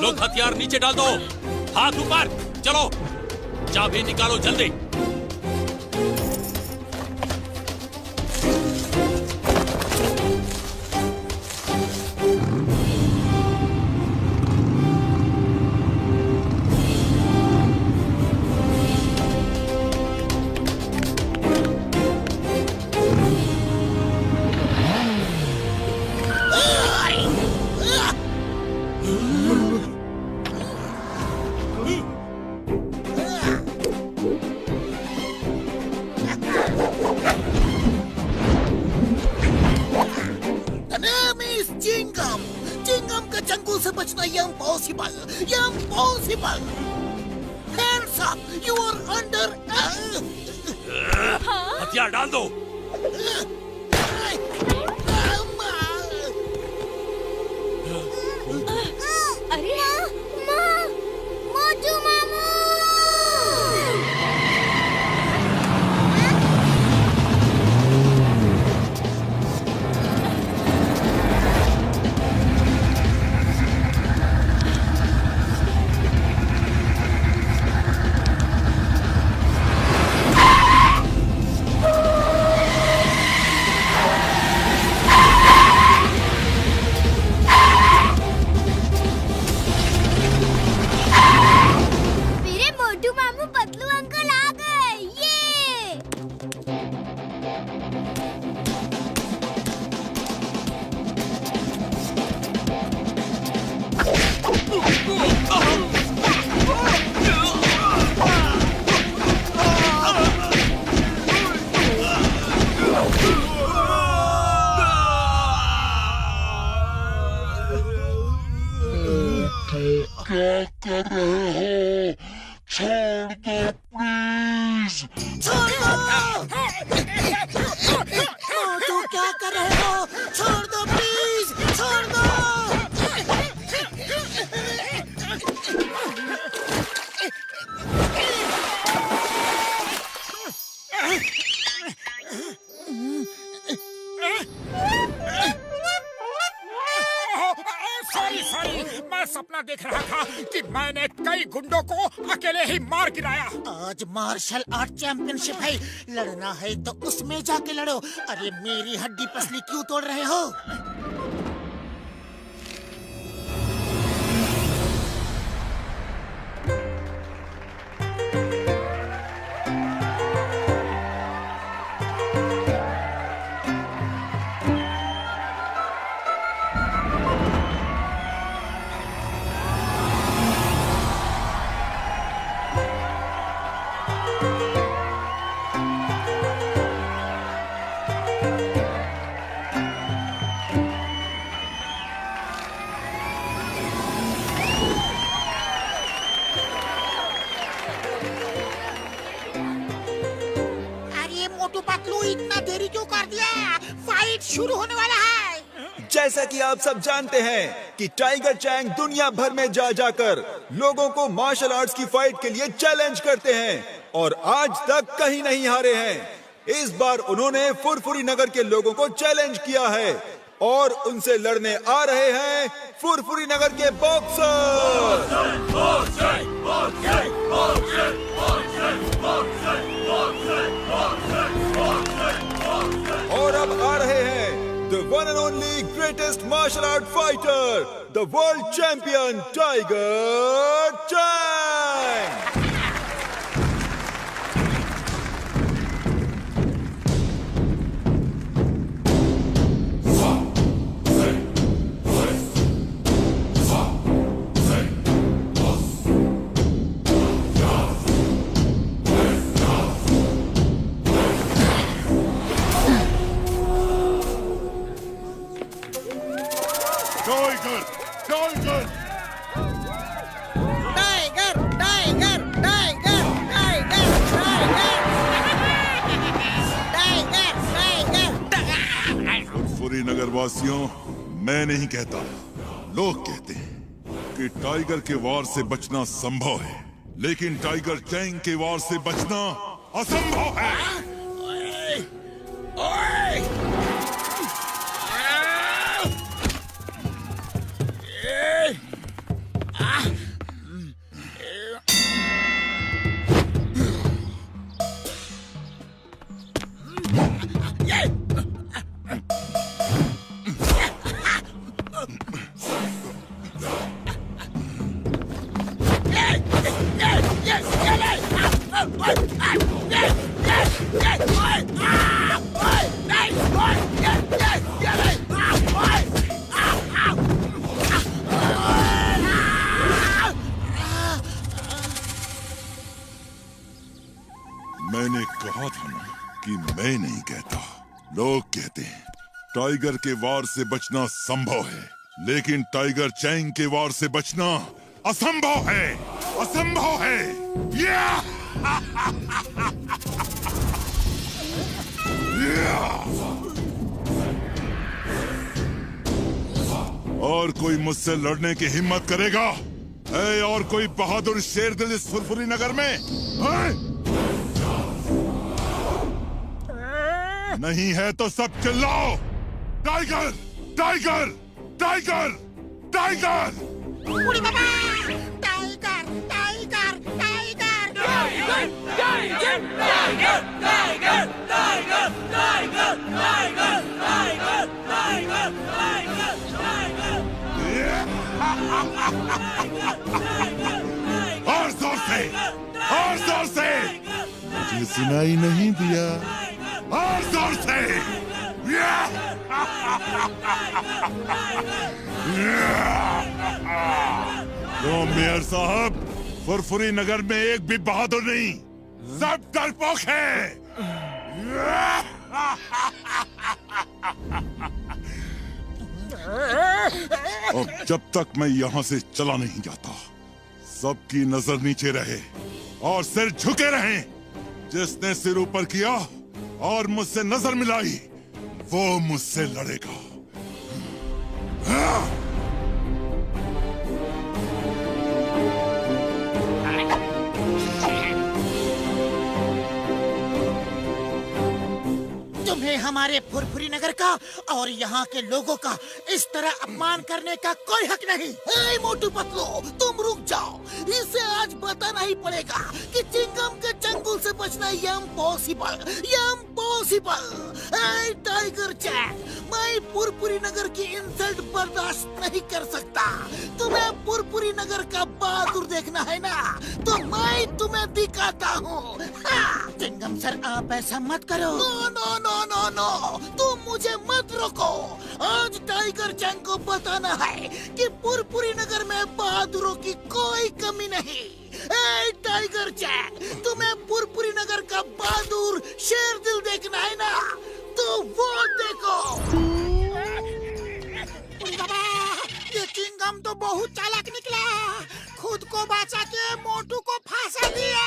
लोग हथियार नीचे डाल दो, हाथ ऊपर, चलो चाबी निकालो जल्दी। हथियार डाल दो। अरे माँ, मोटू मामू। क्या कर रहे हो? छोड़ दो प्लीज। छोड़ दो। मोटू क्या कर रहे हो? छोड़ दो प्लीज, छोड़ दो। सॉरी, मैं सपना देख रहा था कि मैंने कई गुंडों को अकेले ही मार गिराया। आज मार्शल आर्ट चैंपियनशिप है, लड़ना है तो उसमें जाके लड़ो। अरे मेरी हड्डी पसली क्यों तोड़ रहे हो? इतना देरी क्यों कर दिया? फाइट शुरू होने वाला है। जैसा कि आप सब जानते हैं कि टाइगर चैंग दुनिया भर में जा जाकर लोगों को मार्शल आर्ट्स की फाइट के लिए चैलेंज करते हैं और आज तक कहीं नहीं हारे हैं। इस बार उन्होंने फुरफुरी नगर के लोगों को चैलेंज किया है और उनसे लड़ने आ रहे हैं फुरफुरी नगर के बॉक्सर। और अब आ रहे हैं the one and only greatest martial art fighter, the world champion Tiger Chang. नगरवासियों, मैं नहीं कहता, लोग कहते हैं कि टाइगर के वार से बचना संभव है, लेकिन टाइगर चैंग के वार से बचना असंभव है। मैं नहीं कहता, लोग कहते हैं टाइगर के वार से बचना संभव है, लेकिन टाइगर चैंग के वार से बचना असंभव है, असंभव है। और कोई मुझसे लड़ने की हिम्मत करेगा? है और कोई बहादुर शेर दिल इस फुरफुरी नगर में? है? नहीं है तो सब चिल्लाओ, टाइगर टाइगर टाइगर टाइगर। उड़ी बाबा, tiger tiger tiger tiger tiger tiger tiger tiger tiger tiger tiger tiger और जोर से, और जोर से। मुझे सुनाई नहीं दिया, और जोर से। तो मेयर साहब, फुरफुरी नगर में एक भी बहादुर नहीं, सब डरपोक हैं। अब जब तक मैं यहाँ से चला नहीं जाता, सबकी नजर नीचे रहे और सिर झुके रहें। जिसने सिर ऊपर किया और मुझसे नजर मिलाई, वो मुझसे लड़ेगा। तुम्हें हमारे फुरफुरी नगर का और यहाँ के लोगों का इस तरह अपमान करने का कोई हक नहीं। ए मोटू पतलू, तुम रुक जाओ। इसे आज बताना ही पड़ेगा कि चिंगम के चंगुल से बचना इम्पॉसिबल, इम्पॉसिबल। ए टाइगर चैंग, मैं फुरफुरी नगर की इंसल्ट बर्दाश्त नहीं कर सकता। तुम्हें फुरफुरी नगर का बहादुर देखना है ना, तो मैं तुम्हें दिखाता हूँ। चिंगम सर, आप ऐसा मत करो। No no no no no, तुम मुझे मत रोको। आज टाइगर चैंग को बताना है कि फुरफुरी नगर में बहादुरों की कोई कमी नहीं। ए टाइगर चैंग, तुम्हें फुरफुरी नगर का बहादुर शेर दिल देखना है ना, तो वो देखो। ये चिंगम तो बहुत चालाक निकला, खुद को बचा के मोटू को फांसा दिया।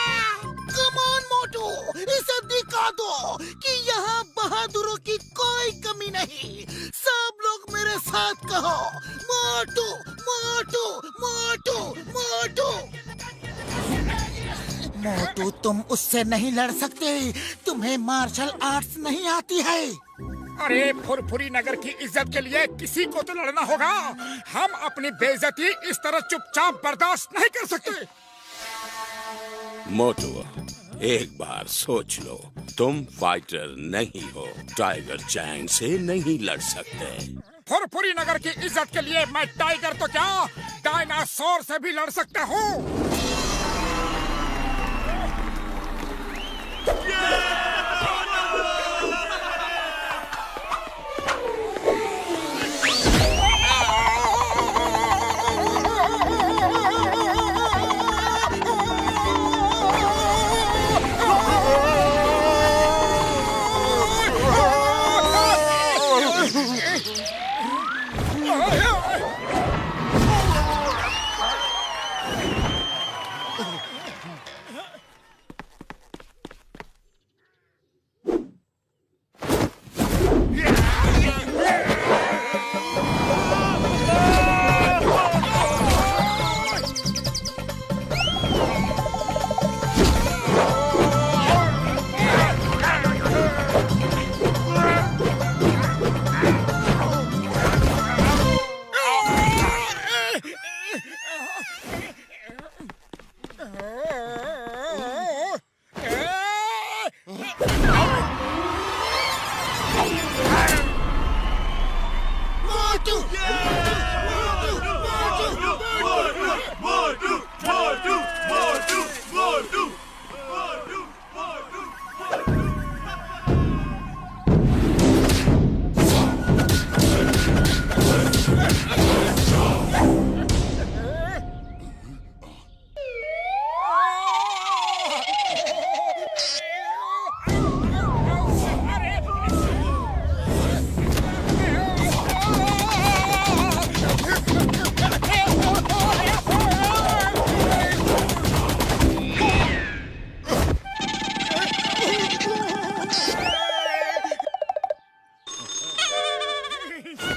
कम ऑन मोटू, इसे दिखा दो कि यहाँ बहादुरों की कोई कमी नहीं। सब लोग मेरे साथ कहो, मोटू मोटू मोटू मोटू। मोटू, तुम उससे नहीं लड़ सकते, तुम्हें मार्शल आर्ट्स नहीं आती है। अरे फुरफुरी नगर की इज्जत के लिए किसी को तो लड़ना होगा। हम अपनी बेइज्जती इस तरह चुपचाप बर्दाश्त नहीं कर सकते। मोटू, एक बार सोच लो, तुम फाइटर नहीं हो, टाइगर चैंग से नहीं लड़ सकते। फुरफुरी नगर की इज्जत के लिए मैं टाइगर तो क्या, डायनासोर से भी लड़ सकता हूँ।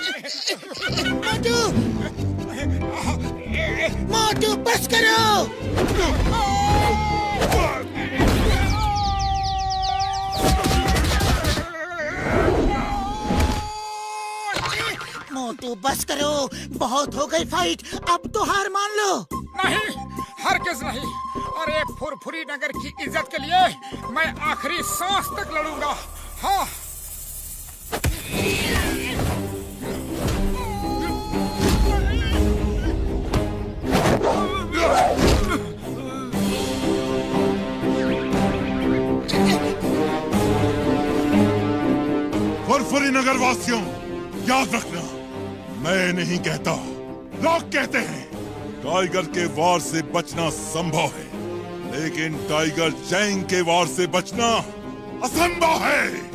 मोटू मोटू बस करो। मोटू बस करो, बहुत हो गई फाइट, अब तो हार मान लो। नहीं, हरगिज नहीं। अरे फुरफुरी नगर की इज्जत के लिए मैं आखिरी सांस तक लड़ूंगा। हाँ। फुरफुरी नगर वासियों, याद रखना, मैं नहीं कहता, लोग कहते हैं टाइगर के वार से बचना संभव है, लेकिन टाइगर चैंग के वार से बचना असंभव है।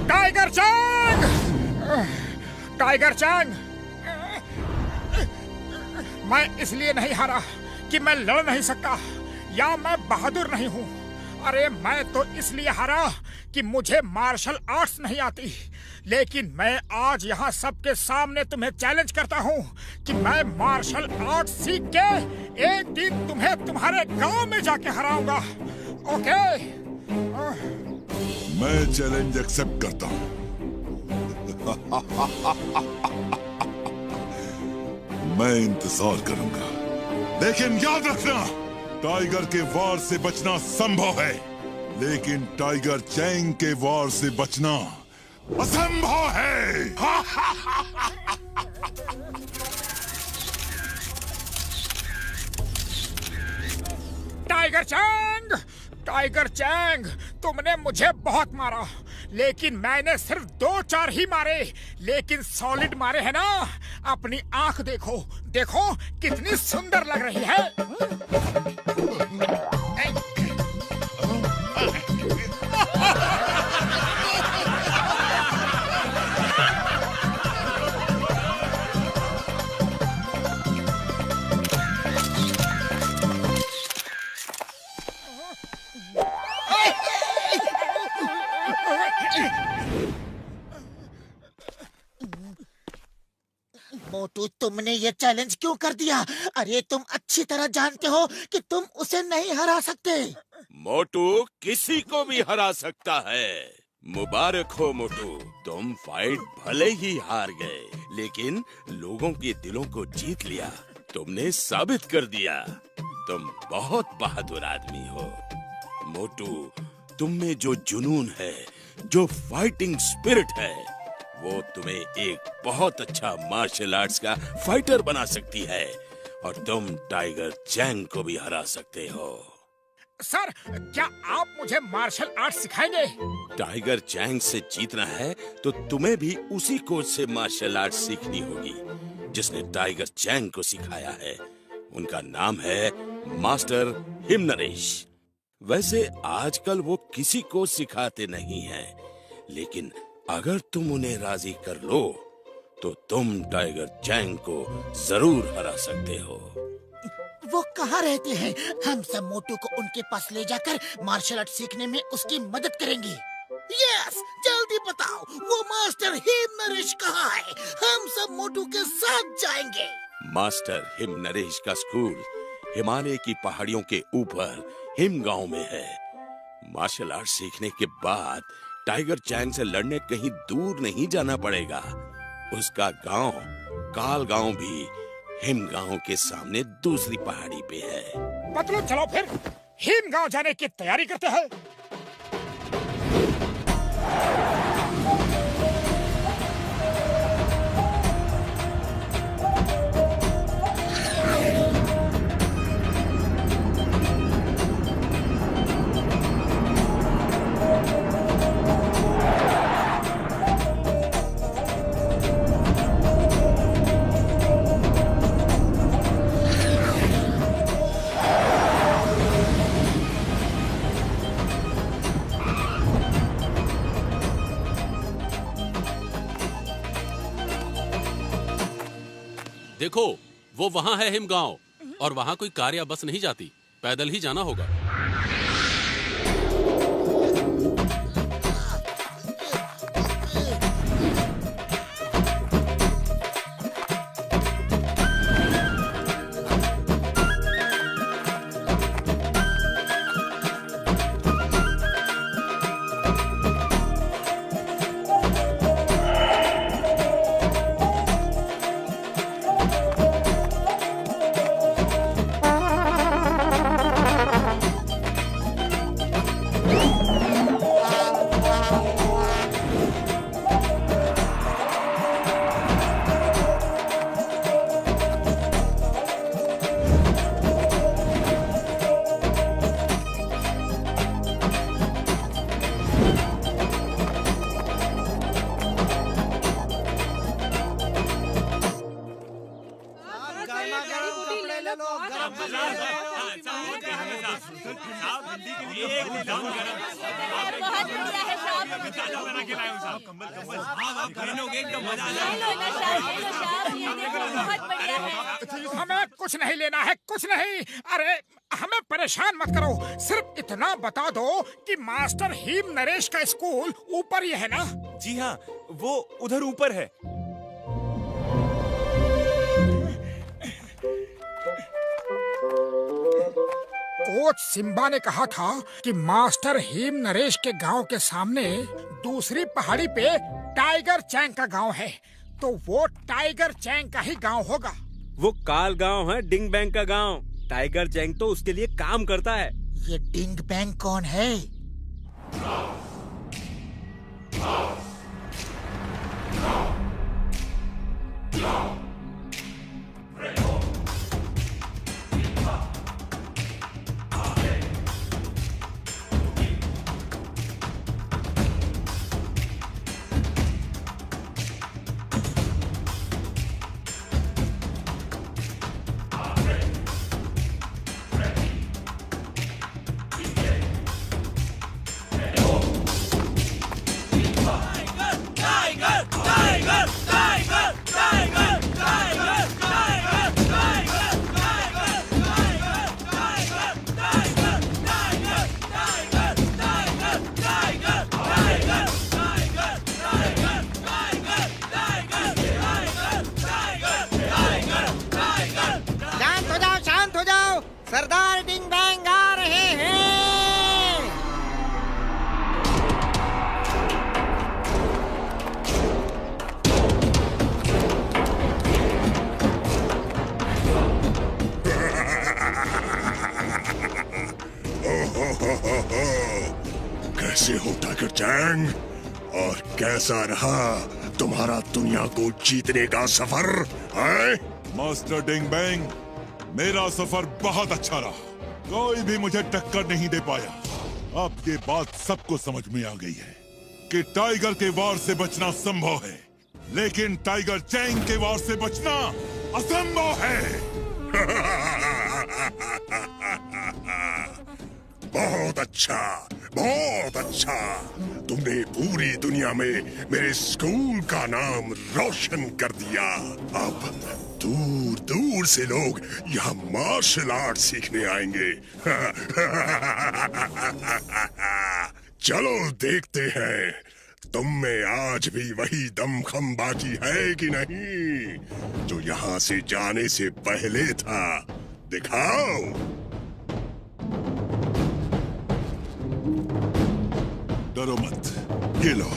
Tiger Chang! Tiger Chang! मैं इसलिए नहीं हारा कि मैं लड़ नहीं सकता या मैं बहादुर नहीं हूँ। अरे मैं तो इसलिए हारा कि मुझे मार्शल आर्ट्स नहीं आती। लेकिन मैं आज यहाँ सबके सामने तुम्हें चैलेंज करता हूँ कि मैं मार्शल आर्ट्स सीख के एक दिन तुम्हें तुम्हारे गांव में जाके हराऊंगा। ओके? मैं चैलेंज एक्सेप्ट करता हूँ। मैं इंतजार करूंगा, लेकिन याद रखना, टाइगर के वार से बचना संभव है, लेकिन टाइगर चैंग के वार से बचना असंभव है। Tiger Chang! टाइगर चैंग, तुमने मुझे बहुत मारा, लेकिन मैंने सिर्फ 2-4 ही मारे, लेकिन सॉलिड मारे हैं ना। अपनी आंख देखो, देखो कितनी सुंदर लग रही है। मोटू, तुमने ये चैलेंज क्यों कर दिया? अरे तुम अच्छी तरह जानते हो कि तुम उसे नहीं हरा सकते। मोटू किसी को भी हरा सकता है। मुबारक हो मोटू, तुम फाइट भले ही हार गए, लेकिन लोगों के दिलों को जीत लिया। तुमने साबित कर दिया तुम बहुत बहादुर आदमी हो। मोटू, तुम में जो जुनून है, जो फाइटिंग स्पिरिट है, वो तुम्हें एक बहुत अच्छा मार्शल आर्ट्स का फाइटर बना सकती है, और तुम टाइगर चैंग को भी हरा सकते हो। सर, क्या आप मुझे मार्शल आर्ट्स सिखाएंगे? टाइगर चैंग से जीतना है तो तुम्हें भी उसी कोच से मार्शल आर्ट्स सीखनी होगी जिसने टाइगर चैंग को सिखाया है। उनका नाम है मास्टर हिमनरेश। वैसे आजकल वो किसी को सिखाते नहीं हैं, लेकिन अगर तुम उन्हें राजी कर लो तो तुम टाइगर चैंग को जरूर हरा सकते हो। वो कहाँ रहते हैं? हम सब मोटू को उनके पास ले जाकर मार्शल आर्ट सीखने में उसकी मदद करेंगे। यस, जल्दी बताओ, वो मास्टर हिमनरेश कहाँ है? हम सब मोटू के साथ जाएंगे। मास्टर हिमनरेश का स्कूल हिमालय की पहाड़ियों के ऊपर हिम गांव में है। मार्शल आर्ट सीखने के बाद टाइगर चैंग से लड़ने कहीं दूर नहीं जाना पड़ेगा। उसका गांव काल गांव भी हिम गांव के सामने दूसरी पहाड़ी पे है। मतलब चलो फिर हिम गांव जाने की तैयारी करते हैं। देखो, वो वहाँ है हिमगांव, और वहाँ कोई कार या बस नहीं जाती, पैदल ही जाना होगा। हमें कुछ नहीं लेना है, कुछ नहीं। अरे हमें परेशान मत करो, सिर्फ इतना बता दो कि मास्टर हीम नरेश का स्कूल ऊपर ही है ना? जी हाँ, वो उधर ऊपर है। कोच सिम्बा ने कहा था कि मास्टर हीम नरेश के गांव के सामने दूसरी पहाड़ी पे टाइगर चैंग का गांव है, तो वो टाइगर चैंग का ही गांव होगा। वो काल गांव है, डिंग बैंग का गांव। टाइगर चैंग तो उसके लिए काम करता है। ये डिंग बैंग कौन है? सरदार डिंग बैंग आ रहे हैं। कैसे हो टाइगर चैंग? और कैसा रहा तुम्हारा दुनिया को जीतने का सफर? मास्टर डिंग बैंग, मेरा सफर बहुत अच्छा रहा। कोई भी मुझे टक्कर नहीं दे पाया। अब ये बात सबको समझ में आ गई है कि टाइगर के वार से बचना संभव है, लेकिन टाइगर चैंग के वार से बचना असंभव है। बहुत अच्छा, बहुत अच्छा। तुमने पूरी दुनिया में मेरे स्कूल का नाम रोशन कर दिया। अब दूर दूर से लोग यहाँ मार्शल आर्ट सीखने आएंगे। चलो देखते हैं तुम में आज भी वही दमखम बाकी है कि नहीं जो यहाँ से जाने से पहले था। दिखाओ। डरो मत, ये लो।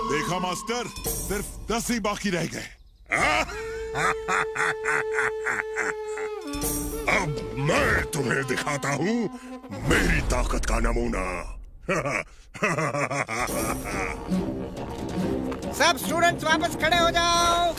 देखा मास्टर, सिर्फ 10 ही बाकी रह गए। अब मैं तुम्हें दिखाता हूँ मेरी ताकत का नमूना। सब स्टूडेंट्स वापस खड़े हो जाओ।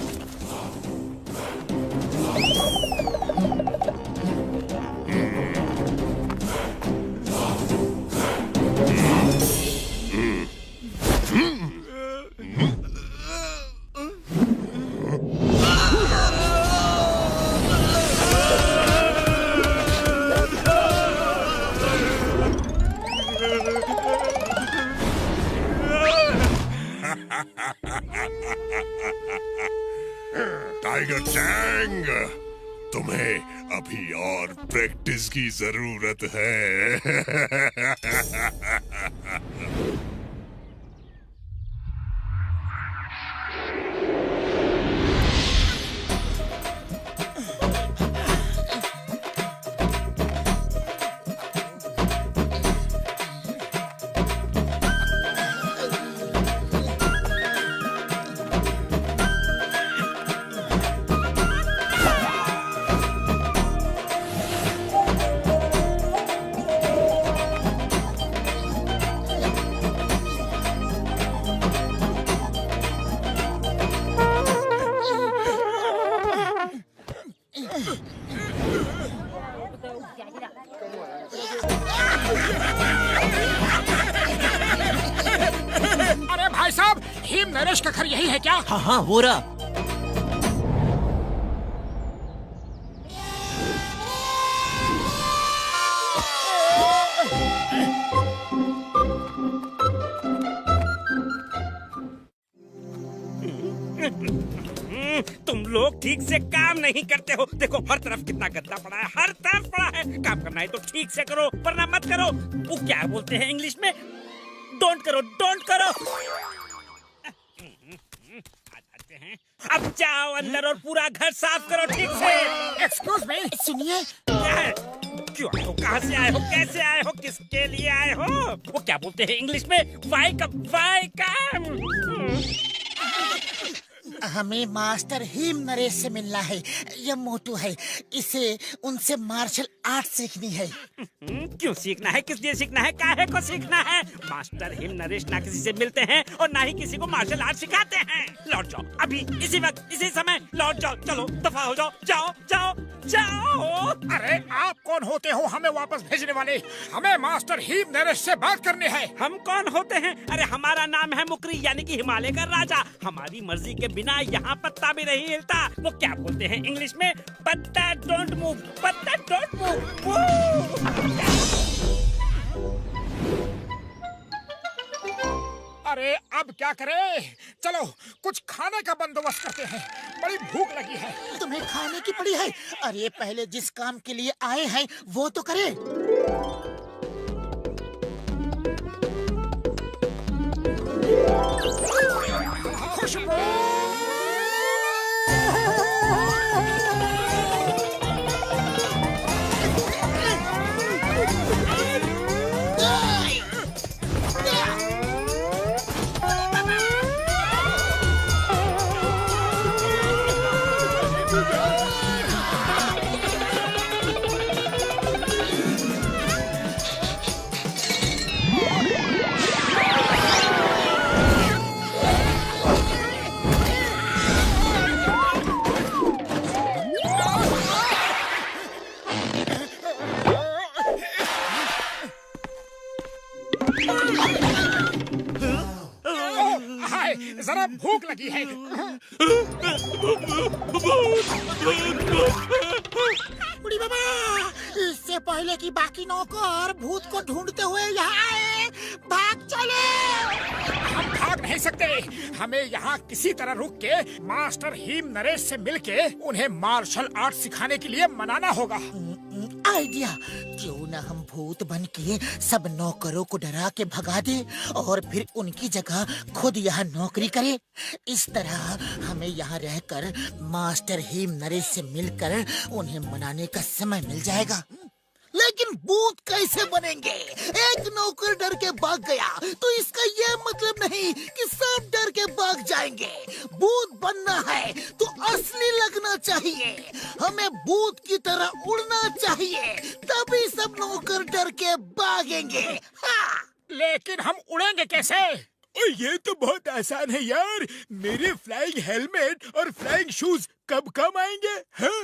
टाइगर चैंग, तुम्हें अभी और प्रैक्टिस की जरूरत है। अरे भाई साहब, हिम नरेश का घर यही है क्या? हाँ हाँ, वो रहा। तुम लोग ठीक से काम नहीं करते हो। देखो हर तरफ कितना गंदा पड़ा है, हर तरफ पड़ा है। काम करना है तो ठीक से करो, वरना मत करो। वो क्या बोलते हैं इंग्लिश में? डोंट करो, डोंट करो। अब जाओ अंदर और पूरा घर साफ करो ठीक से। एक्सक्यूज मी, सुनिए। क्या है? क्यों आए हो? कहाँ से आए हो? कैसे आए हो? किसके लिए आए हो? वो क्या बोलते हैं इंग्लिश में? वाई कम। हमें मास्टर हिम नरेश से मिलना है। यह मोटू है, इसे उनसे मार्शल आर्ट सीखनी है। क्यों सीखना है? किस लिए सीखना है? काहे को सीखना है? मास्टर हिम नरेश ना किसी से मिलते हैं और ना ही किसी को मार्शल आर्ट सिखाते हैं। लौट जाओ अभी, इसी वक्त, इसी समय लौट जाओ। चलो दफा हो जाओ, जाओ जाओ जाओ। अरे आप कौन होते हो हमें वापस भेजने वाले? हमें मास्टर हिम नरेश से बात करनी है। हम कौन होते हैं? अरे हमारा नाम है मुकरी, यानी कि हिमालय का राजा। हमारी मर्जी के बिना यहाँ पत्ता भी नहीं हिलता। वो क्या बोलते हैं इंग्लिश में? पत्ता डोंट मूव, पत्ता डोंट मूव। अरे अब क्या करें? चलो कुछ खाने का बंदोबस्त करते हैं, बड़ी भूख लगी है। तुम्हें खाने की पड़ी है? अरे पहले जिस काम के लिए आए हैं वो तो करें। खुशबू! जरा भूख लगी है। बुढ़ी बाबा, इससे पहले कि बाकी नौकर भूत को ढूंढते हुए यहाँ आए, भाग चले। हम भाग नहीं सकते। हमें यहाँ किसी तरह रुक के मास्टर हिम नरेश से मिलके उन्हें मार्शल आर्ट सिखाने के लिए मनाना होगा। आइडिया, क्यों न हम भूत बन के सब नौकरों को डरा के भगा दे और फिर उनकी जगह खुद यहाँ नौकरी करे। इस तरह हमें यहाँ रहकर मास्टर हिम नरेश से मिलकर उन्हें मनाने का समय मिल जाएगा। लेकिन भूत कैसे बनेंगे? एक नौकर डर के भाग गया तो इसका ये मतलब नहीं कि सब डर के भाग जाएंगे। भूत बनना है तो असली लगना चाहिए। हमें भूत की तरह उड़ना चाहिए, तभी सब नौकर डर के भागेंगे। हाँ। लेकिन हम उड़ेंगे कैसे? ये तो बहुत आसान है यार। मेरे फ्लाइंग हेलमेट और फ्लाइंग शूज कब काम आएंगे? हाँ?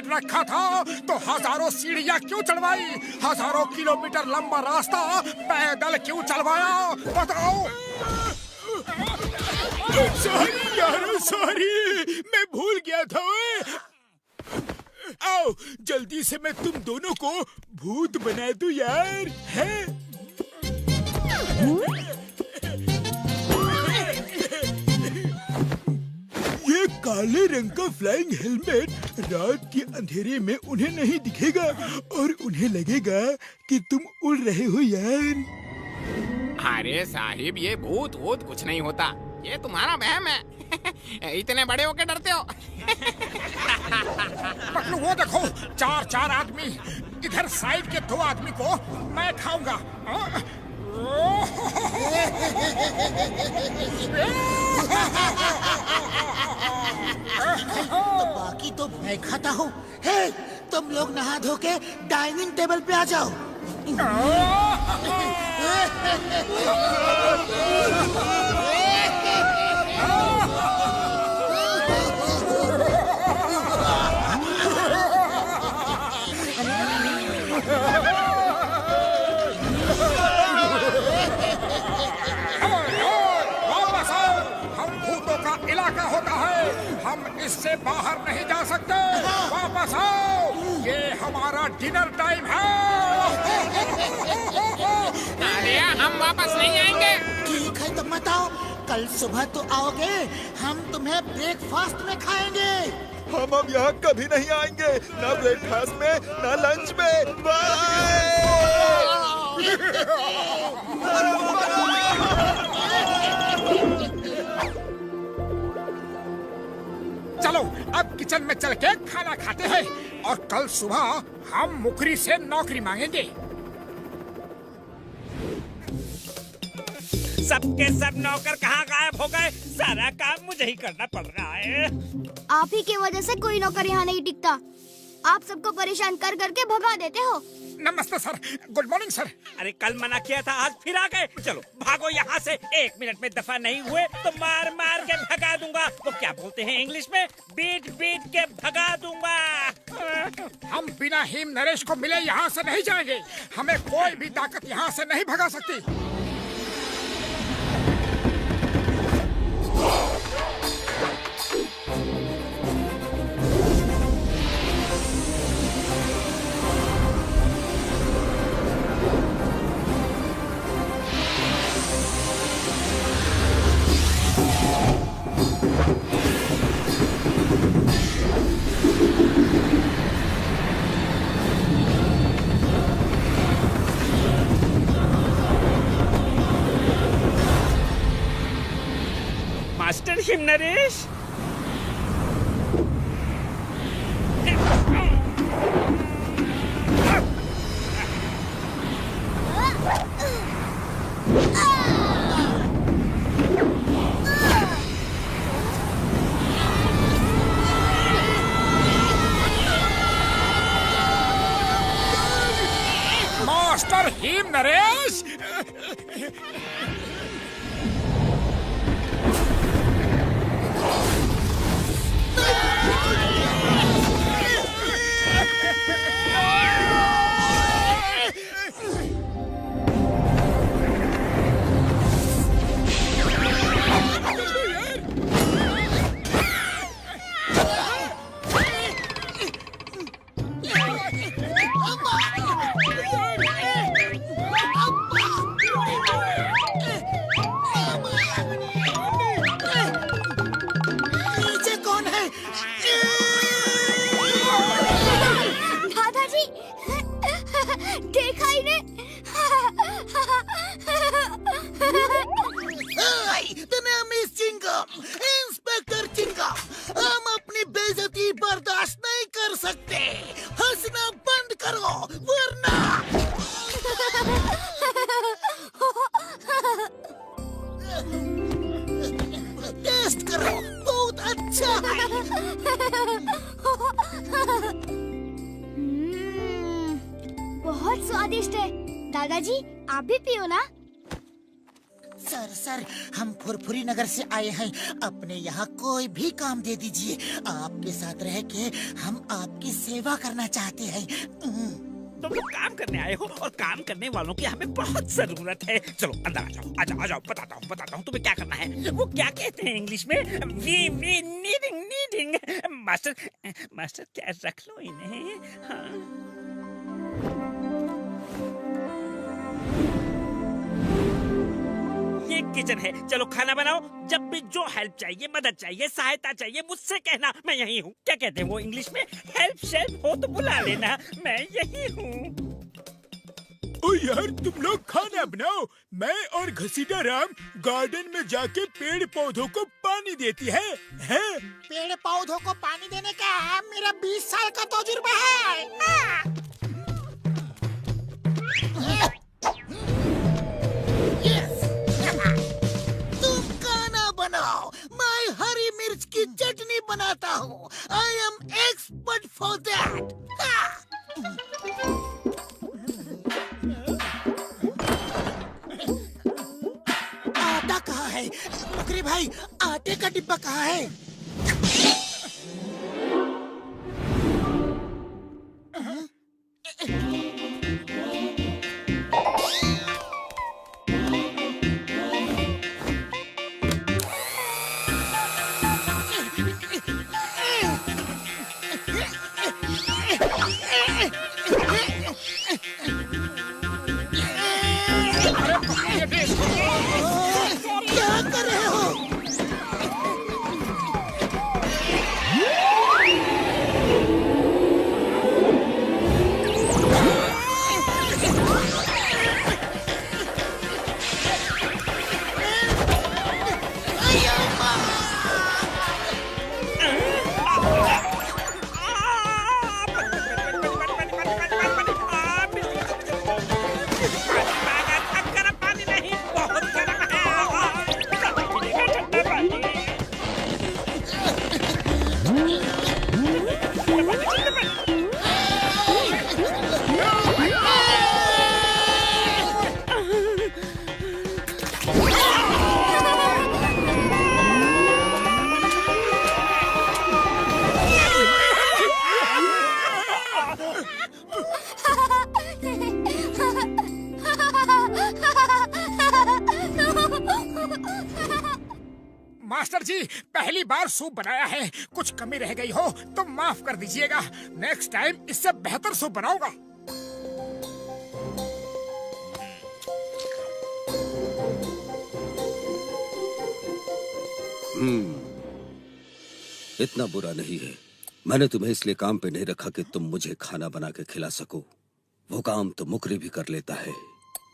हेलमेट रखा था तो हजारों सीढ़ियाँ क्यों चढ़वाई, हजारों किलोमीटर लंबा रास्ता पैदल क्यों चलवाया, बताओ। सॉरी यार, सॉरी, मैं भूल गया था। आओ जल्दी से मैं तुम दोनों को भूत बना दूं यार, है? ये काले रंग का फ्लाइंग हेलमेट रात के अंधेरे में उन्हें नहीं दिखेगा और उन्हें लगेगा कि तुम उड़ रहे हो यार। अरे साहिब, ये भूत वूत कुछ नहीं होता, ये तुम्हारा वहम है। इतने बड़े होके डरते हो। पतलू वो देखो, चार आदमी, इधर साइड के 2 आदमी को मैं खाऊंगा। बाकी तो मैं खाता हूँ। हे, तुम लोग नहा धो के डाइनिंग टेबल पे आ जाओ। वापस आओ, हम भूतों का इलाका होता है, हम इससे बाहर नहीं जा सकते। वापस आओ, ये हमारा डिनर टाइम है। अरे हम वापस नहीं आएंगे। ठीक है तो मत आओ, कल सुबह तो आओगे, हम तुम्हें ब्रेकफास्ट में खाएंगे। हम अब यहाँ कभी नहीं आएंगे, ना ब्रेकफास्ट में ना लंच में। बाय। चलो अब किचन में चल के खाना खाते हैं और कल सुबह हम मुखरी से नौकरी मांगेंगे। सबके सब नौकर कहाँ गायब हो गए, सारा काम मुझे ही करना पड़ रहा है। आप ही की वजह से कोई नौकर यहाँ नहीं टिकता, आप सबको परेशान कर करके भगा देते हो। नमस्ते सर, गुड मॉर्निंग सर। अरे कल मना किया था, आज फिर आ गए। चलो भागो यहाँ से, 1 मिनट में दफा नहीं हुए तो मार मार के भगा दूंगा। वो क्या बोलते हैं इंग्लिश में, बीट बीट के भगा दूंगा। हम बिना हिम नरेश को मिले यहाँ से नहीं जाएंगे, हमें कोई भी ताकत यहाँ से नहीं भगा सकती। Master Him Naresh, master Him Naresh. Inspector Chingam, हम अपनी बेइज्जती बर्दाश्त नहीं कर सकते। हंसना बंद करो वरना। टेस्ट करो, बहुत अच्छा है। बहुत स्वादिष्ट है। दादाजी आप भी पियो ना। सर हम फुरफुरी नगर से आए हैं। अपने यहाँ कोई भी काम दे दीजिए। आपके साथ रह के हम आपकी सेवा करना चाहते हैं। तुम लोग काम करने आए हो और काम करने वालों की हमें बहुत जरूरत है। चलो अंदर आ जाओ बताता हूँ तुम्हें क्या करना है। वो क्या कहते हैं इंग्लिश में? We needing. मास्टर क्या रख लो इन्हें। हाँ। ये किचन है, चलो खाना बनाओ। जब भी जो हेल्प चाहिए, मदद चाहिए, सहायता चाहिए, मुझसे कहना, मैं यही हूँ। क्या कहते हैं वो इंग्लिश में? हेल्प शेल्प हो तो बुला लेना, मैं यही हूँ। ओ यार तुम लोग खाना बनाओ, मैं और घसीटा राम गार्डन में जाके पेड़ पौधों को पानी देती है? पेड़ पौधों को पानी देने का मेरा 20 साल का तजुर्बा है। तुम खाना बनाओ, मैं हरी मिर्च की चटनी बनाता हूँ। I am expert for that. आटा कहाँ है? बकरी भाई आटे का डिब्बा कहाँ है? क्या कर रहे हो? मास्टर जी, पहली बार सूप बनाया है, कुछ कमी रह गई हो तो माफ कर दीजिएगा। नेक्स्ट टाइम इससे बेहतर सूप बनाऊंगा। इतना बुरा नहीं है। मैंने तुम्हें इसलिए काम पे नहीं रखा कि तुम मुझे खाना बना के खिला सको। वो काम तो मुकरी भी कर लेता है।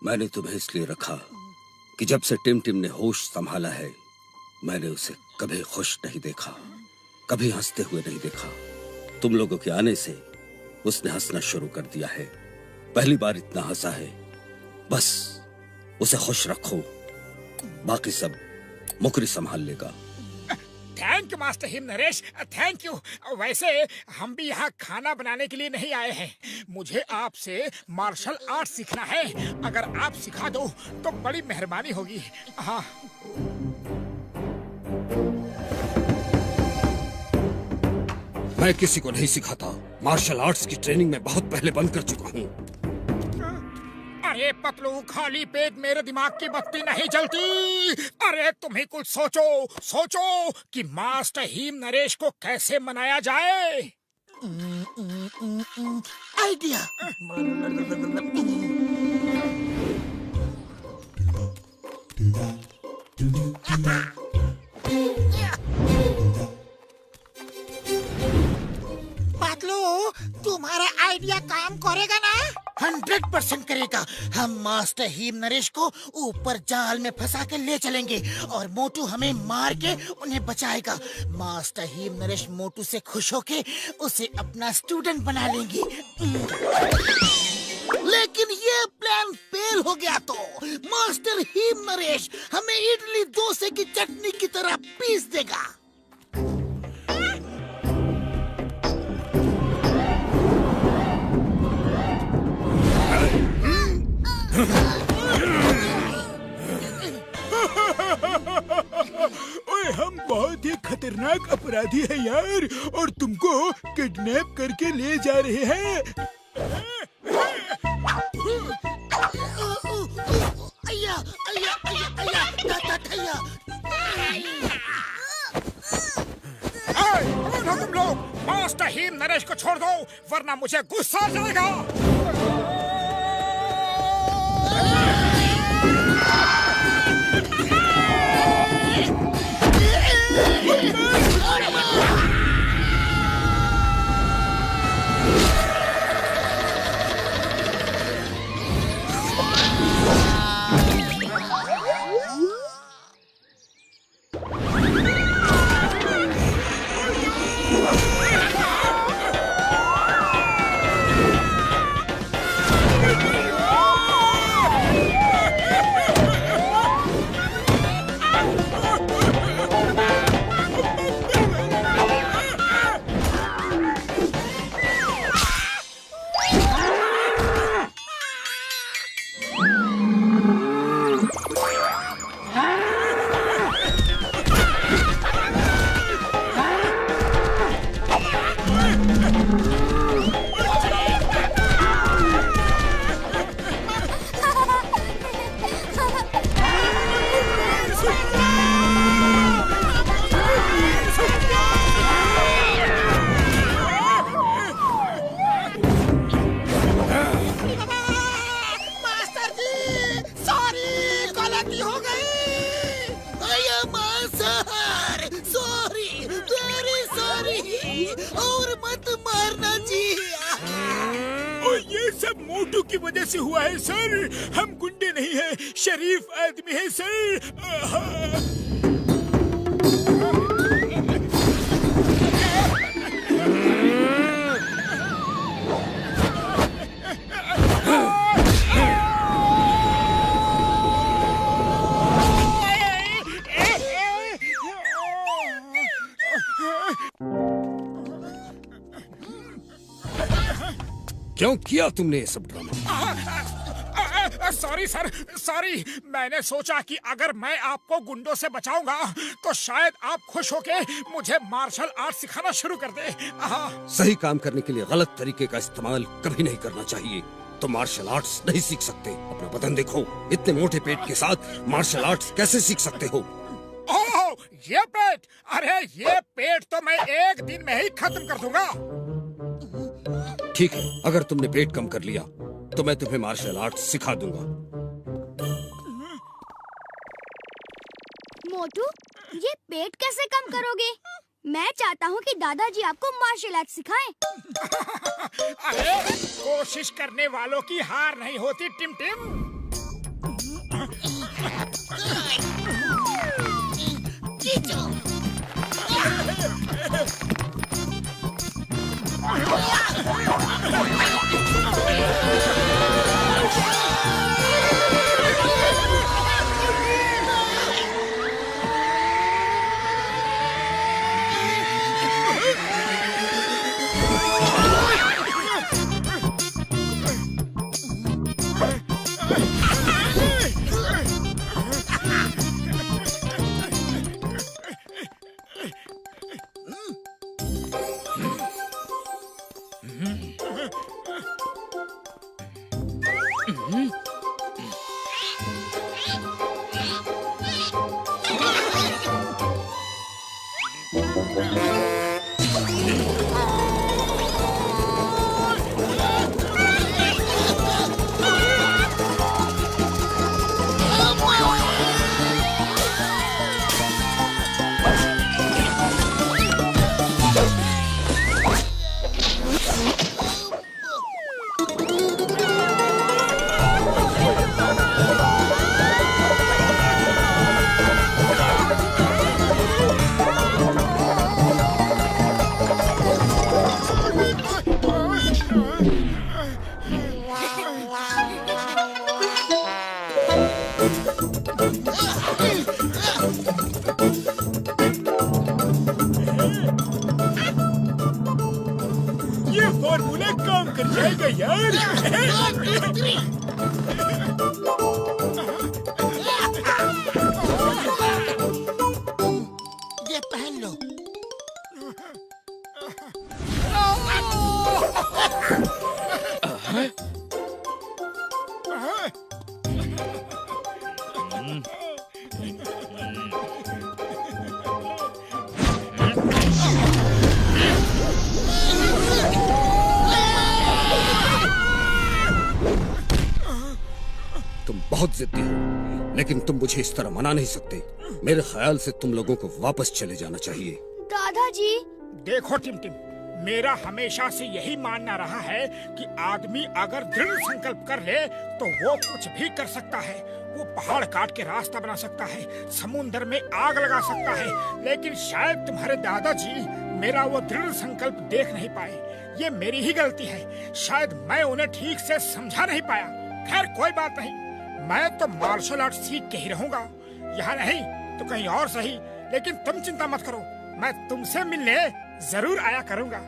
मैंने तुम्हें इसलिए रखा कि जब से टिम ने होश संभाला है, मैंने उसे कभी खुश नहीं देखा, कभी हंसते हुए नहीं देखा। तुम लोगों के आने से उसने हंसना शुरू कर दिया है। पहली बार इतना हंसा है। बस उसे खुश रखो, बाकी सब मुकरी संभाल लेगा। Thank you master Him Naresh, thank you. वैसे हम भी यहाँ खाना बनाने के लिए नहीं आए हैं। मुझे आपसे मार्शल आर्ट सीखना है। अगर आप सिखा दो तो बड़ी मेहरबानी होगी। हाँ। मैं किसी को नहीं सिखाता। मार्शल आर्ट्स की ट्रेनिंग में बहुत पहले बंद कर चुका हूँ। अरे पतलू, खाली पेट मेरे दिमाग की बत्ती नहीं जलती। अरे तुम ही कुछ सोचो कि मास्टर हिम नरेश को कैसे मनाया जाए। आइडिया। पतलू, तुम्हारा आइडिया काम करेगा ना? 100% करेगा। हम मास्टर हिम नरेश को ऊपर जाल में फंसा के ले चलेंगे और मोटू हमें मार के उन्हें बचाएगा। मास्टर हिम नरेश मोटू से खुश होके उसे अपना स्टूडेंट बना लेंगे। लेकिन ये प्लान फेल हो गया तो मास्टर हिम नरेश हमें इडली डोसे की चटनी की तरह पीस देगा। खतरनाक अपराधी है यार, और तुमको किडनैप करके ले जा रहे हैं। अय्या, अय्या, अय्या, अय्या, दादा भैया। कौन हो तुम लोग? मास्टर हिम नरेश को छोड़ दो, वरना मुझे गुस्सा आ जाएगा। और मत मारना जी। और ये सब मोटू की वजह से हुआ है सर। हम गुंडे नहीं हैं, शरीफ आदमी है सर। क्यों किया तुमने ये सब ड्रामा? Sorry sir, sorry. मैंने सोचा कि अगर मैं आपको गुंडों से बचाऊंगा तो शायद आप खुश होके मुझे मार्शल आर्ट सिखाना शुरू कर दे। सही काम करने के लिए गलत तरीके का इस्तेमाल कभी नहीं करना चाहिए। तो मार्शल आर्ट्स नहीं सीख सकते। अपना बदन देखो, इतने मोटे पेट के साथ मार्शल आर्ट्स कैसे सीख सकते हो? ओह, ये पेट! अरे ये पेट तो मैं एक दिन में ही खत्म कर दूंगा। ठीक है, अगर तुमने पेट कम कर लिया तो मैं तुम्हें मार्शल आर्ट सिखा दूंगा। मोटू, ये पेट कैसे कम करोगे? मैं चाहता हूँ कि दादाजी आपको मार्शल आर्ट सिखाएं। अरे कोशिश करने वालों की हार नहीं होती टिम टिम। ये फॉर्मूला काम कर जाएगा यार। ये पहन लो। तुम बहुत जिद्दी हो, लेकिन तुम मुझे इस तरह मना नहीं सकते। मेरे ख्याल से तुम लोगों को वापस चले जाना चाहिए। दादाजी। देखो टिमटिम, मेरा हमेशा से यही मानना रहा है कि आदमी अगर दृढ़ संकल्प कर ले तो वो कुछ भी कर सकता है। वो पहाड़ काट के रास्ता बना सकता है, समुद्र में आग लगा सकता है, लेकिन शायद तुम्हारे दादाजी मेरा वो दृढ़ संकल्प देख नहीं पाए। ये मेरी ही गलती है, शायद मैं उन्हें ठीक से समझा नहीं पाया। खैर कोई बात नहीं, मैं तो मार्शल आर्ट सीख के ही रहूंगा। यहाँ नहीं तो कहीं और सही, लेकिन तुम चिंता मत करो, मैं तुमसे मिलने जरूर आया करूंगा।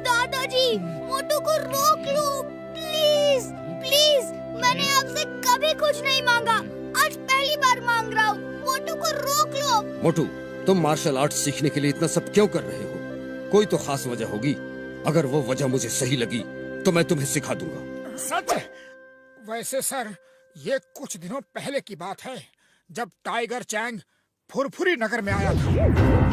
दादाजी, मोटू को रोक लो प्लीज प्लीज। मैंने आपसे कभी कुछ नहीं मांगा, आज पहली बार मांग रहा हूँ। मोटू को रोक लो। मोटू, तुम मार्शल आर्ट सीखने के लिए इतना सब क्यों कर रहे हो? कोई तो खास वजह होगी। अगर वो वजह मुझे सही लगी तो मैं तुम्हें सिखा दूंगा। सच? वैसे सर, ये कुछ दिनों पहले की बात है, जब टाइगर चैंग फुरफुरी नगर में आया था।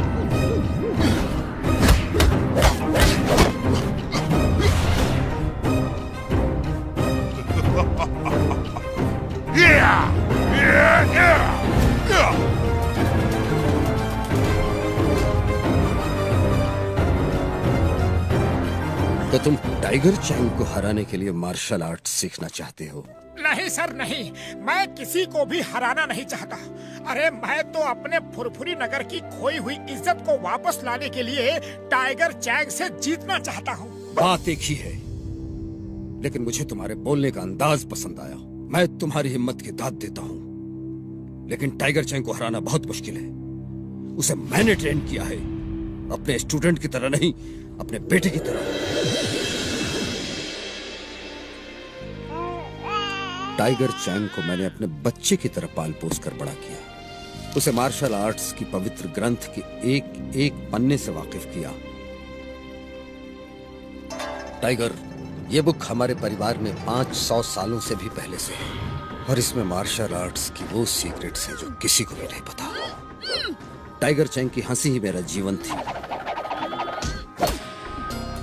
तो तुम टाइगर चैंग को हराने के लिए मार्शल आर्ट सीखना चाहते हो? नहीं सर नहीं, मैं किसी को भी हराना नहीं चाहता। अरे मैं तो अपने फुरफुरी नगर की खोई हुई इज्जत को वापस लाने के लिए टाइगर चैंग से जीतना चाहता हूँ। बात एक ही है, लेकिन मुझे तुम्हारे बोलने का अंदाज पसंद आया। मैं तुम्हारी हिम्मत की दाद देता हूँ, लेकिन टाइगर चैंग को हराना बहुत मुश्किल है। उसे मैंने ट्रेन किया है, अपने स्टूडेंट की तरह नहीं, अपने बेटे की तरह। टाइगर चैंग को मैंने अपने बच्चे की तरह पाल पोस कर बड़ा किया। उसे मार्शल आर्ट्स की पवित्र ग्रंथ के एक एक पन्ने से वाकिफ किया। टाइगर, ये बुक हमारे परिवार में 500 सालों से भी पहले से है, और इसमें मार्शल आर्ट्स की वो सीक्रेट्स हैं जो किसी को भी नहीं पता। टाइगर चैंग की हंसी ही मेरा जीवन थी।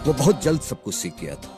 वो बहुत जल्द सब कुछ सीख गया था।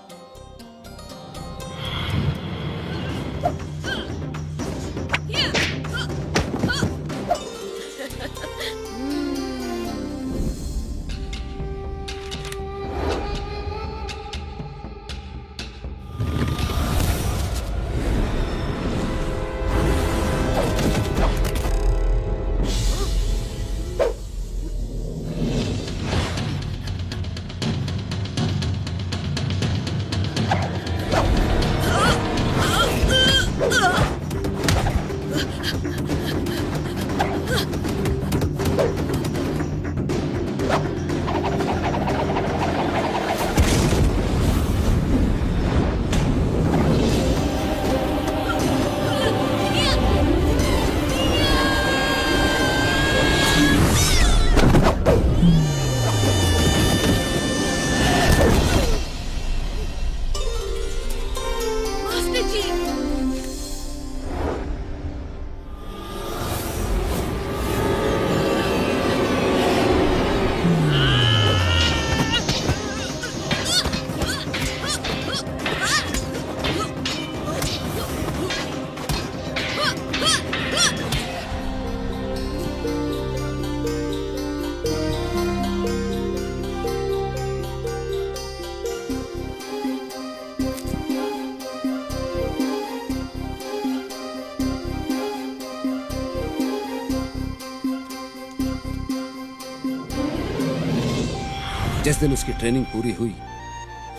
जिस दिन उसकी ट्रेनिंग पूरी हुई,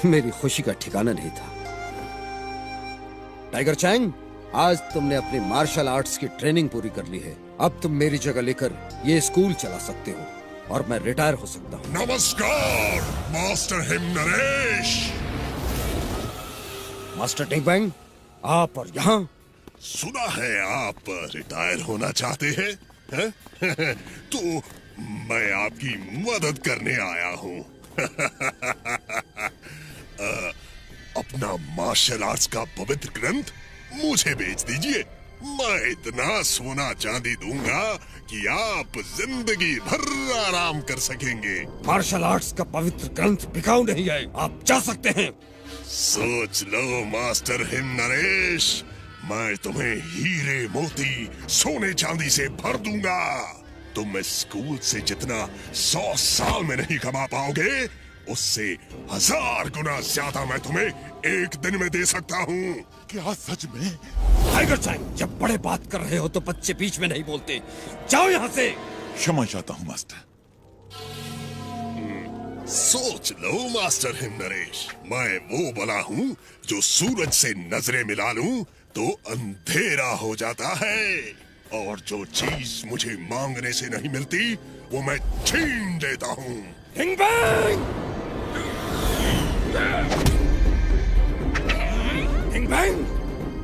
मेरी खुशी का ठिकाना नहीं था। टाइगर चैंग, आज तुमने अपनी मार्शल आर्ट्स की ट्रेनिंग पूरी कर ली है। अब तुम मेरी जगह लेकर ये स्कूल चला सकते हो और मैं रिटायर हो सकता हूँ। नमस्कार मास्टर हिम नरेश। मास्टर टिंग बैंग, आप और यहाँ? सुना है आप रिटायर होना चाहते हैं, है? तो मैं आपकी मदद करने आया हूँ। अपना मार्शल आर्ट्स का पवित्र ग्रंथ मुझे बेच दीजिए, मैं इतना सोना चांदी दूंगा कि आप जिंदगी भर आराम कर सकेंगे। मार्शल आर्ट्स का पवित्र ग्रंथ बिकाऊ नहीं है, आप जा सकते हैं। सोच लो मास्टर हिम नरेश, मैं तुम्हें हीरे मोती सोने चांदी से भर दूंगा। तुम इस स्कूल से जितना 100 साल में नहीं कमा पाओगे, उससे 1000 गुना ज्यादा मैं तुम्हें एक दिन में दे सकता हूँ। क्या सच में? टाइगर चैंग, जब बड़े बात कर रहे हो तो बच्चे बीच में नहीं बोलते। जाओ यहाँ से। क्षमा चाहता हूँ मास्टर। सोच लो मास्टर हिम नरेश, मैं वो बला हूँ जो सूरज से नजरें मिला लूं तो अंधेरा हो जाता है, और जो चीज मुझे मांगने से नहीं मिलती वो मैं छीन लेता हूँ। हिंग बैंग! हिंग बैंग!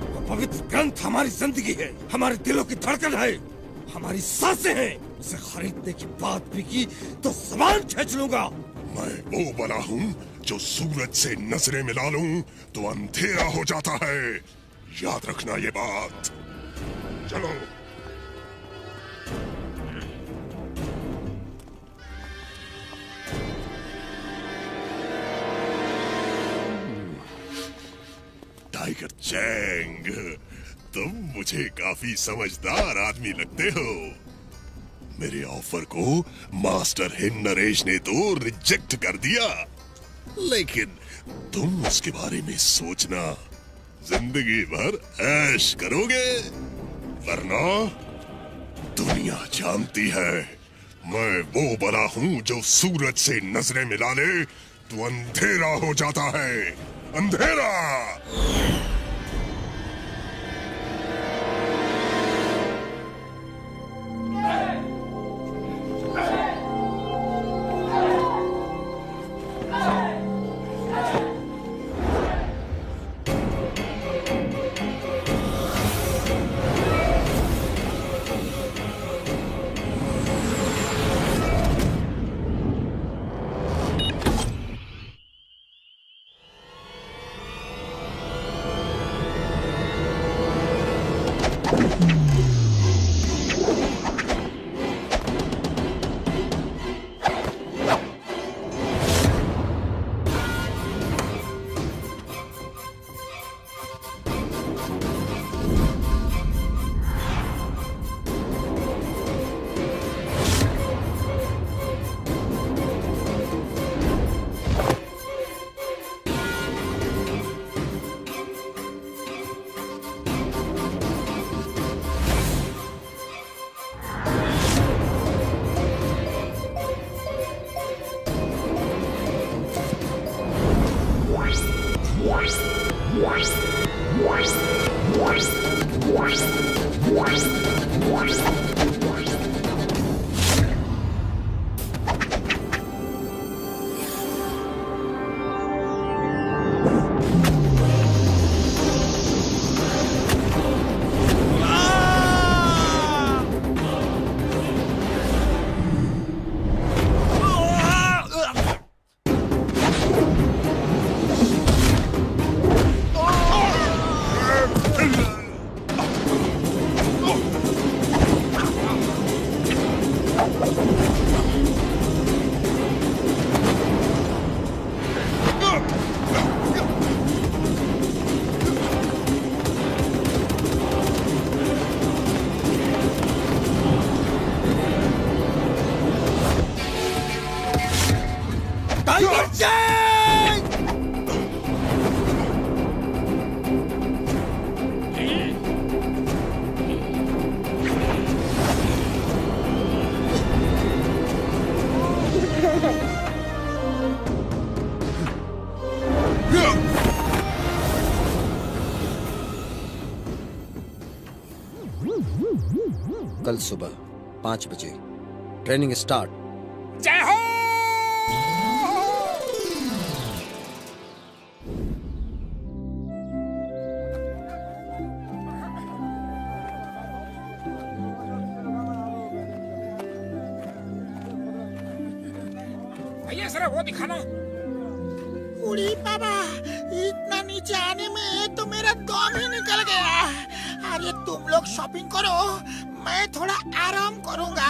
वो पवित्र ग्रंथ हमारी जिंदगी है, हमारे दिलों की धड़कन है, हमारी सांसें हैं। उसे खरीदने की बात भी की तो ज़बान खींच लूंगा। मैं वो बला हूँ जो सूरज से नजरें मिला लूं तो अंधेरा हो जाता है, याद रखना ये बात। चलो। टाइगर चैंग, तुम मुझे काफी समझदार आदमी लगते हो। मेरे ऑफर को मास्टर हिम नरेश ने तो रिजेक्ट कर दिया, लेकिन तुम उसके बारे में सोचना, जिंदगी भर ऐश करोगे, वरना दुनिया जानती है मैं वो बला हूँ जो सूरज से नजरें मिला ले तो अंधेरा हो जाता है, अंधेरा। कल सुबह 5 बजे ट्रेनिंग स्टार्ट। जय हो। भैया सर वो दिखाना। उड़ी बाबा, इतना नीचे आने में तो मेरा दम ही निकल गया। अरे तुम लोग शॉपिंग करो, मैं थोड़ा आराम करूंगा।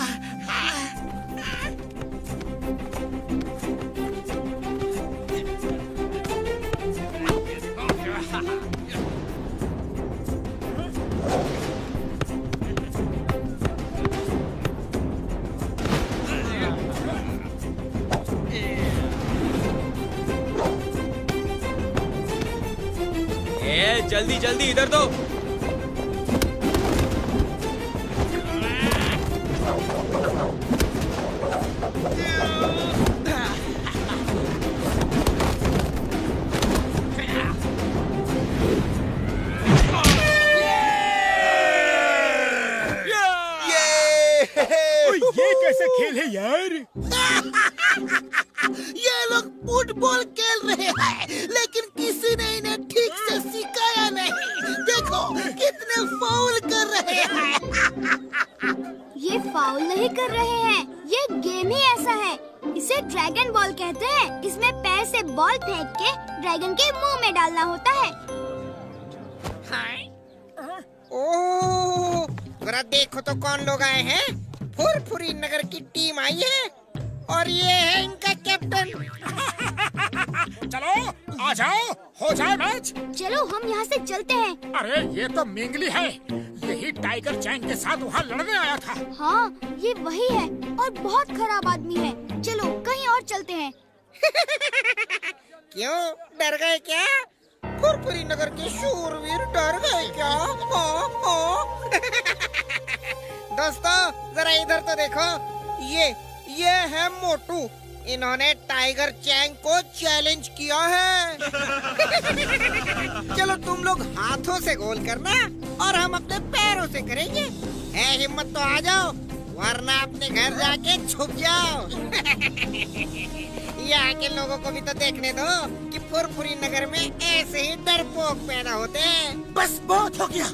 जल्दी जल्दी इधर दो। ये कैसा खेल है यार? ये लोग फुटबॉल खेल रहे हैं, लेकिन किसी ने इन्हें ठीक से सिखाया नहीं। देखो कितने फाउल कर रहे हैं। ये फाउल नहीं कर रहे हैं, ये गेम ही ऐसा है। इसे ड्रैगन बॉल कहते हैं। इसमें पैर से बॉल फेंक के ड्रैगन के मुंह में डालना होता है। ओह, जरा देखो तो कौन लोग आए हैं। फुरफुरी नगर की टीम आई है और ये है इनका कैप्टन। चलो आ जाओ, हो जाए मैच। चलो हम यहाँ से चलते हैं। अरे ये तो मिंगली है, यही टाइगर चैंग के साथ वहाँ लड़ने आया था। हाँ ये वही है और बहुत खराब आदमी है। चलो कहीं और चलते हैं। क्यों, डर गए क्या? फुरफुरी नगर के शूरवीर डर गए क्या? दोस्तों जरा इधर तो देखो, ये है मोटू। इन्होंने टाइगर चैंग को चैलेंज किया है। चलो तुम लोग हाथों से गोल करना और हम अपने पैरों से करेंगे। है हिम्मत तो आ जाओ, वरना अपने घर जाके छुप जाओ। यहाँ के लोगों को भी तो देखने दो कि फुरफुरी नगर में ऐसे ही डरपोक पैदा होते हैं। बस बहुत हो गया,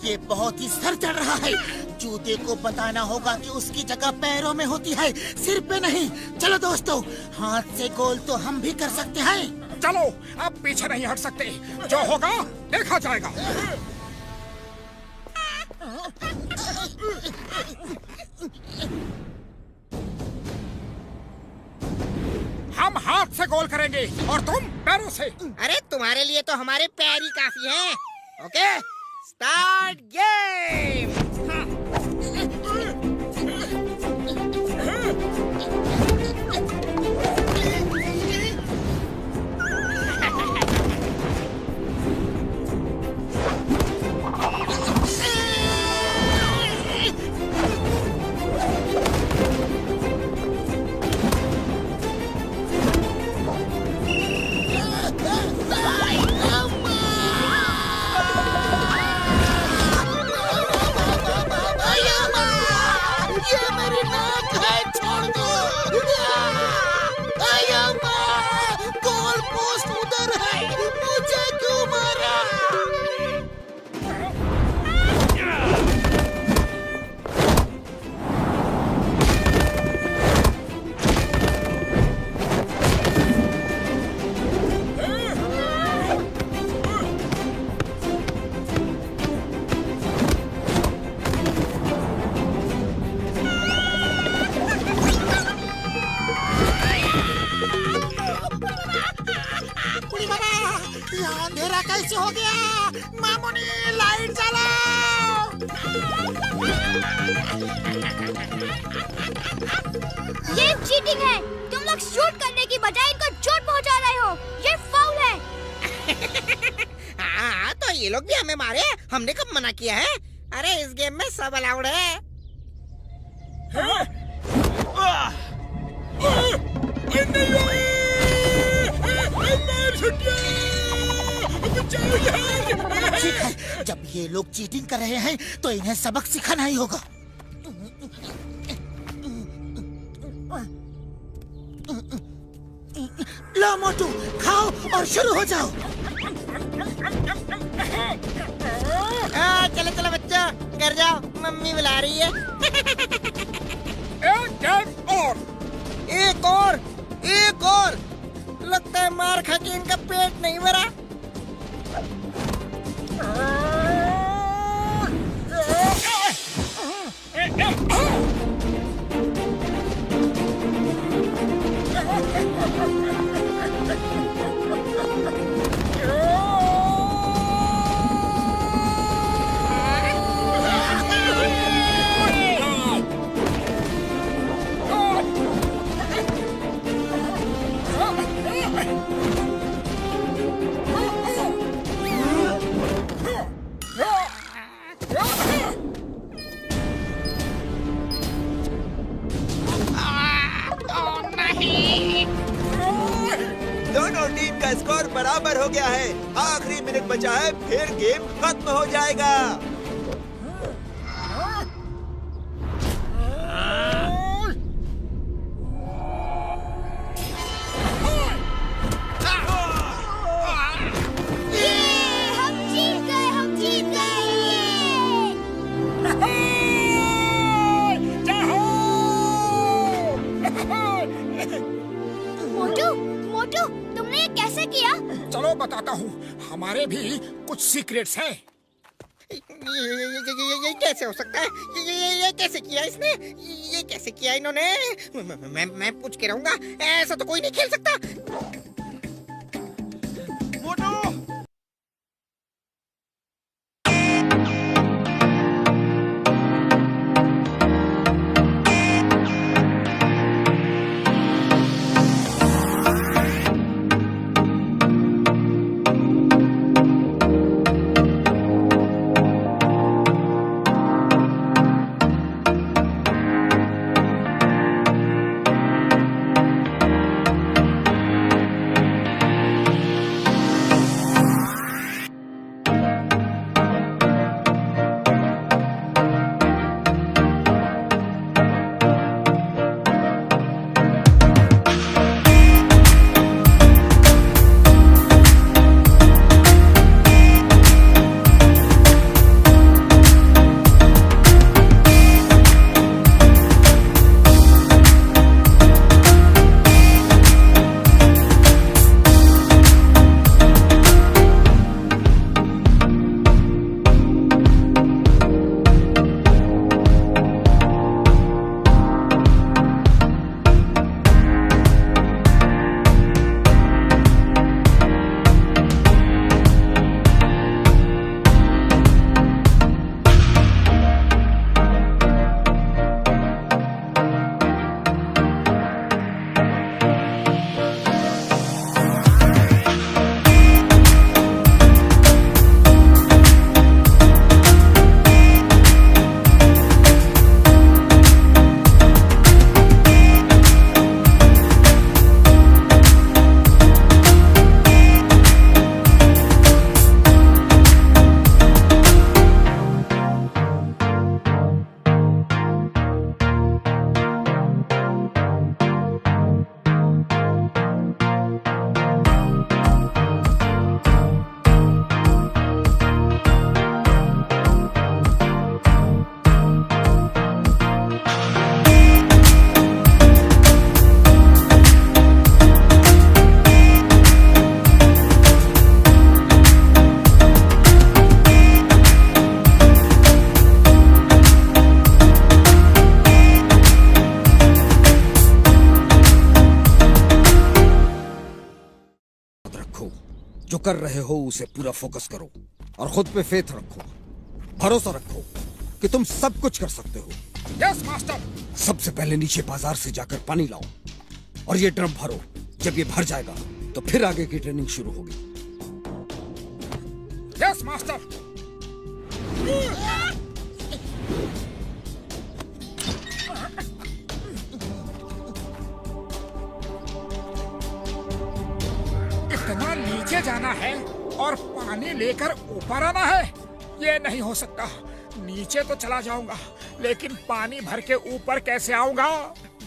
ये बहुत ही सर चढ़ रहा है। जूते को बताना होगा कि उसकी जगह पैरों में होती है, सिर पे नहीं। चलो दोस्तों, हाथ से गोल तो हम भी कर सकते हैं। चलो अब पीछे नहीं हट सकते, जो होगा देखा जाएगा। हम हाथ से गोल करेंगे और तुम पैरों से। अरे तुम्हारे लिए तो हमारे पैर ही काफी हैं। Okay, start game. अंधेरा कैसे हो गया? मामूनी लाइट जलाओ। ये चीटिंग है। तुम लोग शूट करने की बजाय इनको चोट पहुंचा रहे हो। ये फाउल है। हाँ तो ये लोग भी हमें मारे, हमने कब मना किया है? अरे इस गेम में सब अलाउड है। ठीक है, जब ये लोग चीटिंग कर रहे हैं तो इन्हें सबक सिखाना ही होगा। लो मोटू, खाओ और शुरू हो जाओ। चलो चलो बच्चों, घर जाओ, मम्मी बुला रही है। एक और। लगता है मार खा के इनका पेट नहीं भरा। दोनों टीम का स्कोर बराबर हो गया है। आखिरी मिनट बचा है, फिर गेम खत्म हो जाएगा। चलो बताता हूँ, हमारे भी कुछ सीक्रेट्स हैं। ये कैसे हो सकता है? ये कैसे किया इसने? ये कैसे किया इन्होंने? मैं पूछ के रहूंगा, ऐसा तो कोई नहीं खेल सकता। मोटू! जो कर रहे हो उसे पूरा फोकस करो और खुद पे फेथ रखो, भरोसा रखो कि तुम सब कुछ कर सकते हो। Yes master. सबसे पहले नीचे बाजार से जाकर पानी लाओ और ये ड्रम भरो। जब ये भर जाएगा तो फिर आगे की ट्रेनिंग शुरू होगी। Yes master. इतना नीचे जाना है और पानी लेकर ऊपर आना है? ये नहीं हो सकता। नीचे तो चला जाऊंगा, लेकिन पानी भर के ऊपर कैसे आऊंगा?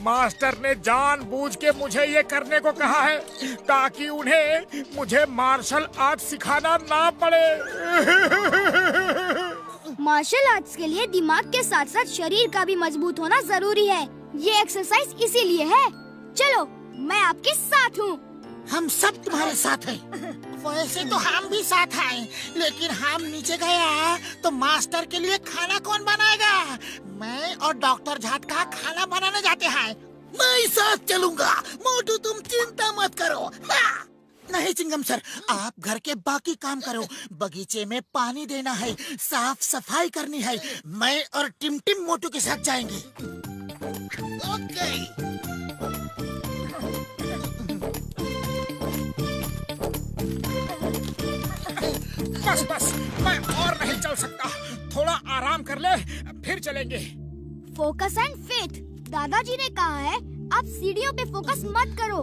मास्टर ने जानबूझ के मुझे ये करने को कहा है ताकि उन्हें मुझे मार्शल आर्ट सिखाना ना पड़े। मार्शल आर्ट्स के लिए दिमाग के साथ साथ शरीर का भी मजबूत होना जरूरी है। ये एक्सरसाइज इसीलिए है। चलो, मैं आपके साथ हूँ। हम सब तुम्हारे साथ हैं। वैसे तो हम भी साथ हैं, लेकिन हम नीचे गया तो मास्टर के लिए खाना कौन बनाएगा? मैं और डॉक्टर झाट का खाना बनाने जाते हैं। मैं साथ चलूंगा। मोटू, तुम चिंता मत करो। हाँ। नहीं चिंगम सर, आप घर के बाकी काम करो। बगीचे में पानी देना है, साफ सफाई करनी है। मैं और टिम टिम मोटू के साथ जाएंगे। ओके। बस बस, मैं और नहीं चल सकता। थोड़ा आराम कर ले, फिर चलेंगे। Focus and faith. दादाजी ने कहा है आप सीढ़ियों पे फोकस मत करो,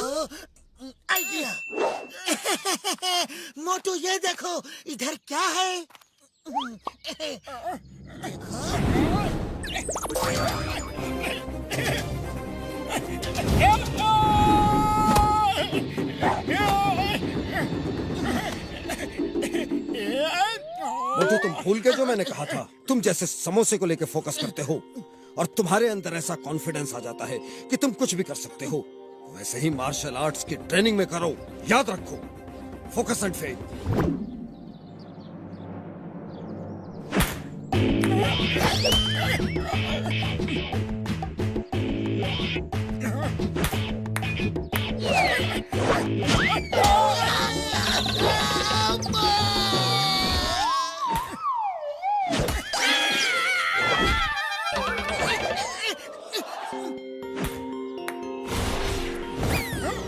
मोटू ये देखो इधर क्या है। मोटू तुम भूल गए जो मैंने कहा था। तुम जैसे समोसे को लेकर फोकस करते हो और तुम्हारे अंदर ऐसा कॉन्फिडेंस आ जाता है कि तुम कुछ भी कर सकते हो, वैसे ही मार्शल आर्ट्स की ट्रेनिंग में करो। याद रखो, फोकस एंड फेथ।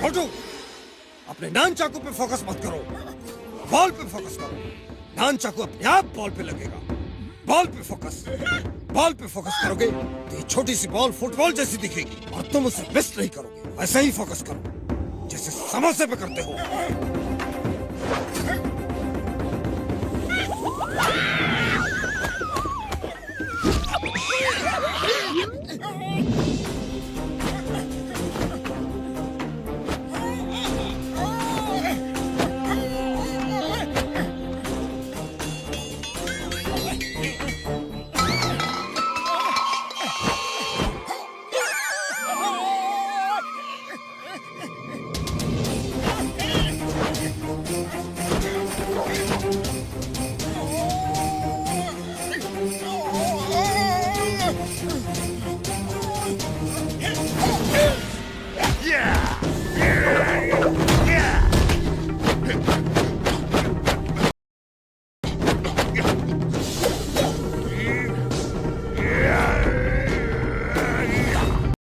मोटू, अपने नान चाकू पे फोकस मत करो, बॉल पे फोकस करो। नान चाकू अपने आप बॉल पे लगेगा। बॉल पे फोकस। बॉल पे फोकस करोगे तो ये छोटी सी बॉल फुटबॉल जैसी दिखेगी और तुम उसे मिस नहीं करोगे। वैसे ही फोकस करो जैसे समोसे पे करते हो।